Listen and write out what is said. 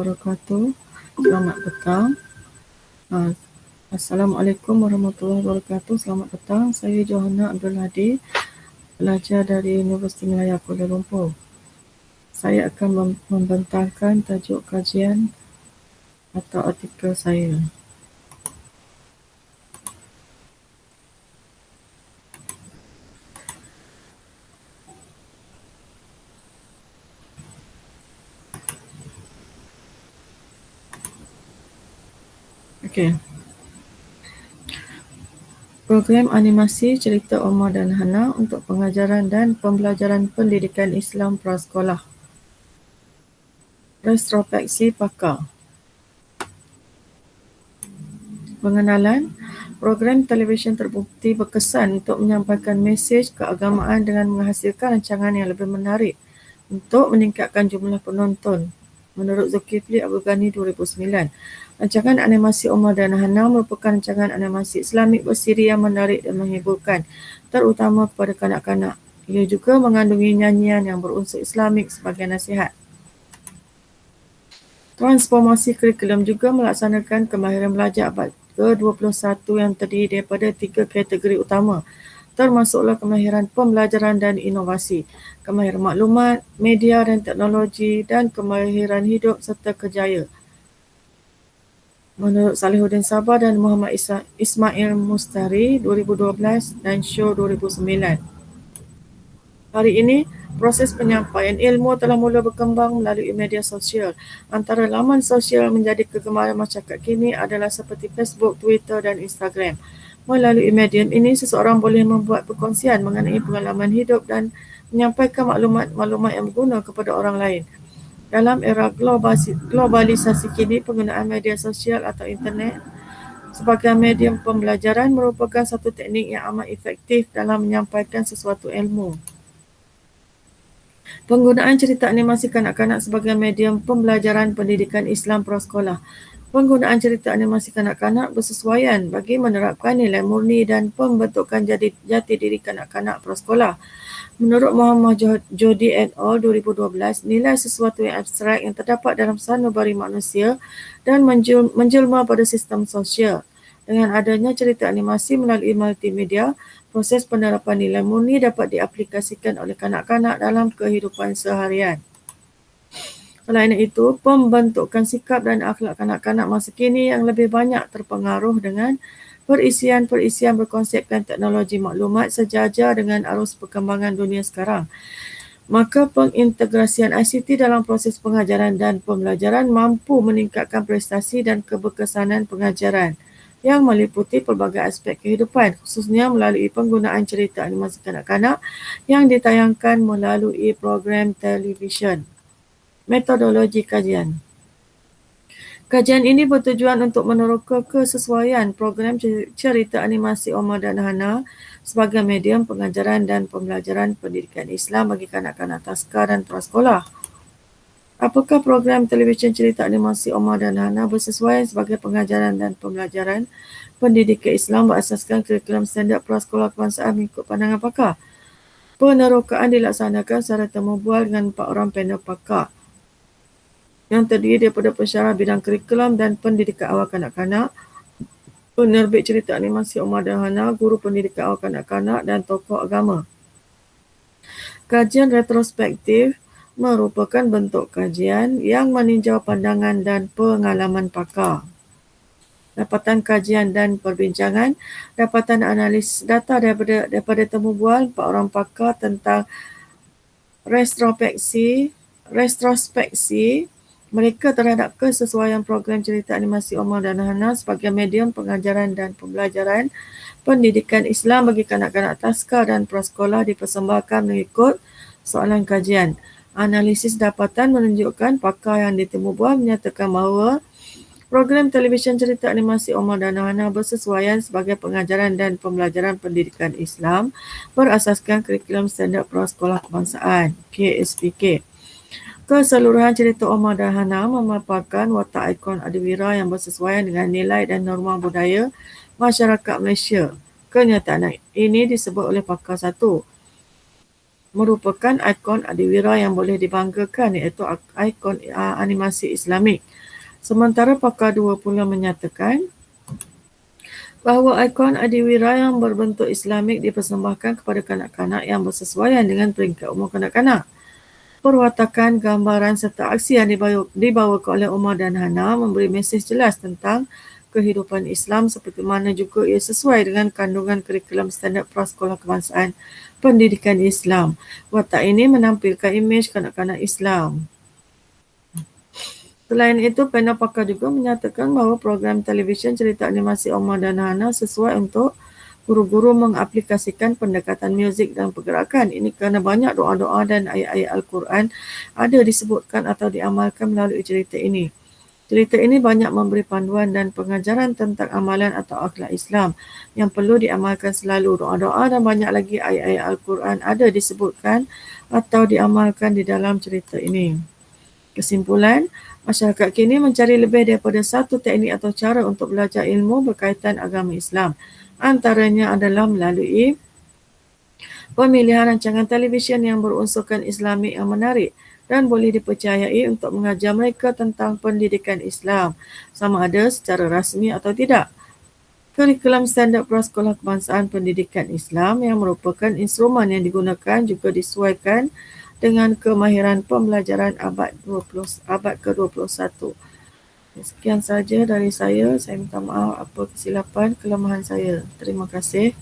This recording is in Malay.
Wabarakatuh. Selamat petang. Assalamualaikum warahmatullahi wabarakatuh. Selamat petang. Saya Johanna Abdul Hadi, pelajar dari Universiti Malaya Kuala Lumpur. Saya akan membentangkan tajuk kajian atau artikel saya. Okey. Program animasi cerita Omar dan Hana untuk pengajaran dan pembelajaran pendidikan Islam prasekolah. Retrospeksi pakar. Pengenalan, program televisyen terbukti berkesan untuk menyampaikan mesej keagamaan dengan menghasilkan rancangan yang lebih menarik untuk meningkatkan jumlah penonton. Menurut Zulkifli Abdul Ghani 2009, rancangan animasi Omar dan Hana merupakan rancangan animasi Islamik bersiri yang menarik dan menghiburkan, terutama kepada kanak-kanak. Ia juga mengandungi nyanyian yang berunsur Islamik sebagai nasihat. Transformasi kurikulum juga melaksanakan kemahiran belajar abad ke-21 yang terdiri daripada 3 kategori utama, termasuklah kemahiran pembelajaran dan inovasi, kemahiran maklumat, media dan teknologi, dan kemahiran hidup serta kerjaya. Menurut Salihuddin Sabah dan Muhammad Ismail Mustari 2012 dan Show 2009. Hari ini, proses penyampaian ilmu telah mula berkembang melalui media sosial. Antara laman sosial menjadi kegemaran masyarakat kini adalah seperti Facebook, Twitter dan Instagram. Melalui medium ini, seseorang boleh membuat perkongsian mengenai pengalaman hidup dan menyampaikan maklumat yang berguna kepada orang lain. Dalam era globalisasi kini, penggunaan media sosial atau internet sebagai medium pembelajaran merupakan satu teknik yang amat efektif dalam menyampaikan sesuatu ilmu. Penggunaan cerita animasi kanak-kanak sebagai medium pembelajaran pendidikan Islam prasekolah. Penggunaan cerita animasi kanak-kanak bersesuaian bagi menerapkan nilai murni dan pembentukan jati diri kanak-kanak prasekolah. Menurut Muhammad Jody et al. 2012, nilai sesuatu yang abstrak yang terdapat dalam sanubari manusia dan menjelma pada sistem sosial. Dengan adanya cerita animasi melalui multimedia, proses penerapan nilai murni dapat diaplikasikan oleh kanak-kanak dalam kehidupan seharian. Selain itu, pembentukan sikap dan akhlak kanak-kanak masa kini yang lebih banyak terpengaruh dengan perisian berkonsepkan teknologi maklumat sejajar dengan arus perkembangan dunia sekarang. Maka pengintegrasian ICT dalam proses pengajaran dan pembelajaran mampu meningkatkan prestasi dan keberkesanan pengajaran yang meliputi pelbagai aspek kehidupan, khususnya melalui penggunaan cerita animasi kanak-kanak yang ditayangkan melalui program televisyen. Metodologi kajian. Kajian ini bertujuan untuk meneroka kesesuaian program cerita animasi Omar dan Hana sebagai medium pengajaran dan pembelajaran pendidikan Islam bagi kanak-kanak taska dan prasekolah. Apakah program televisyen cerita animasi Omar dan Hana bersesuaian sebagai pengajaran dan pembelajaran pendidikan Islam berasaskan kurikulum standard prasekolah kebangsaan mengikut pandangan pakar? Penerokaan dilaksanakan secara temu bual dengan 4 orang panel pakar yang terdiri daripada pensyarah bidang kurikulum dan pendidikan awal kanak-kanak, penerbit cerita animasi Omar dan Hana, guru pendidikan awal kanak-kanak dan tokoh agama. Kajian retrospektif merupakan bentuk kajian yang meninjau pandangan dan pengalaman pakar. Dapatan kajian dan perbincangan, dapatan analisis data daripada temu bual 4 orang pakar tentang retrospeksi mereka terhadap kesesuaian program cerita animasi Omar dan Hana sebagai medium pengajaran dan pembelajaran pendidikan Islam bagi kanak-kanak taska dan prasekolah dipersembahkan mengikut soalan kajian. Analisis dapatan menunjukkan pakar yang ditemu bual menyatakan bahawa program televisyen cerita animasi Omar dan Hana bersesuaian sebagai pengajaran dan pembelajaran pendidikan Islam berasaskan kurikulum standard prasekolah kebangsaan KSPK. Keseluruhan cerita Omar dan Hana memaparkan watak ikon adiwira yang bersesuaian dengan nilai dan norma budaya masyarakat Malaysia. Kenyataan ini disebut oleh pakar 1 merupakan ikon adiwira yang boleh dibanggakan, iaitu ikon animasi Islamik. Sementara pakar 2 pula menyatakan bahawa ikon adiwira yang berbentuk Islamik dipersembahkan kepada kanak-kanak yang bersesuaian dengan peringkat umur kanak-kanak. Perwatakan, gambaran serta aksi yang dibawakan oleh Umar dan Hana memberi mesej jelas tentang kehidupan Islam seperti mana juga ia sesuai dengan kandungan kurikulum standard prasekolah kebangsaan pendidikan Islam. Watak ini menampilkan imej kanak-kanak Islam. Selain itu, panel pakar juga menyatakan bahawa program televisyen cerita animasi Omar dan Hana sesuai untuk guru-guru mengaplikasikan pendekatan muzik dan pergerakan. Ini kerana banyak doa-doa dan ayat-ayat Al-Quran ada disebutkan atau diamalkan melalui cerita ini. Cerita ini banyak memberi panduan dan pengajaran tentang amalan atau akhlak Islam yang perlu diamalkan selalu. Doa-doa dan banyak lagi ayat-ayat Al-Quran ada disebutkan atau diamalkan di dalam cerita ini. Kesimpulan, masyarakat kini mencari lebih daripada satu teknik atau cara untuk belajar ilmu berkaitan agama Islam. Antaranya adalah melalui pemilihan rancangan televisyen yang berunsurkan Islamik yang menarik dan boleh dipercayai untuk mengajar mereka tentang pendidikan Islam, sama ada secara rasmi atau tidak. Kurikulum standard prasekolah kebangsaan pendidikan Islam yang merupakan instrumen yang digunakan juga disesuaikan dengan kemahiran pembelajaran abad ke-21. Sekian saja dari saya. Saya minta maaf apa kesilapan kelemahan saya. Terima kasih.